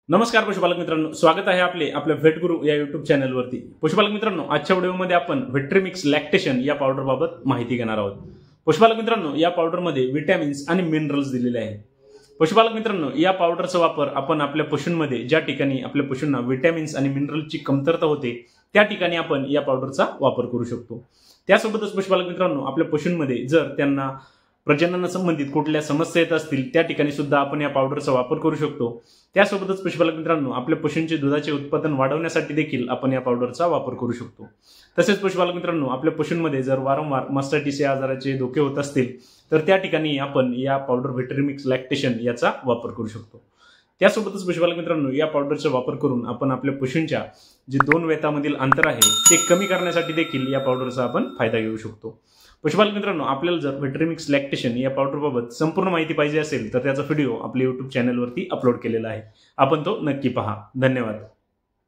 नमस्कार पशुपालक मित्रांनो, स्वागत आहे आपल्या व्हेटगुरु या युट्यूब चॅनलवरती। पशुपालक मित्रांनो, आजच्या व्हिडिओमध्ये आपण व्हेट्रीमिक्स लॅक्टेशन या पावडरबाबत माहिती घेणार आहोत। पशुपालक मित्रांनो, या पावडरमध्ये विटॅमिन्स आणि मिनरल्स दिलेले आहेत। पशुपालक मित्रांनो, या पावडरचा वापर आपण आपल्या पशूंमध्ये ज्या ठिकाणी आपल्या पशूंना विटॅमिन्स आणि मिनरलची कमतरता होते त्या ठिकाणी आपण या पावडरचा वापर करू शकतो। त्यासोबतच पशुपालक मित्रांनो, आपल्या पशूंमध्ये जर त्यांना प्रजनन संबंधित कुठल्या समस्या येत असतील त्या ठिकाणी सुद्धा आपण या पावडरचा वापर करू शकतो। त्यासोबतच पशुपालक मित्रांनो, आपल्या पशूंचे दुधाचे उत्पादन वाढवण्यासाठी देखील आपण या पावडरचा वापर करू शकतो। तसेच पशुपालक मित्रांनो, आपल्या पशूंमध्ये जर वारंवार मास्टायटिस या आजाराचे धोके होत असतील तर त्या ठिकाणी आपण या पावडर व्हेट्रीमिक्स लॅक्टेशन याचा वापर करू शकतो। त्यासोबतच पशुपालक मित्रांनो, या पावडरचा वापर करून आपण आपल्या पशूंच्या जे दोन वेतामधील अंतर आहे ते कमी करण्यासाठी देखील या पावडरचा आपण फायदा घेऊ शकतो। पशुपालक मित्रांनो, आपल्याला जर व्हेट्रीमिक्स लॅक्टेशन या पावडरबाबत संपूर्ण माहिती पाहिजे असेल तर त्याचा व्हिडिओ आपल्या YouTube चॅनलवरती अपलोड केलेला आहे, आपण तो नक्की पहा। धन्यवाद।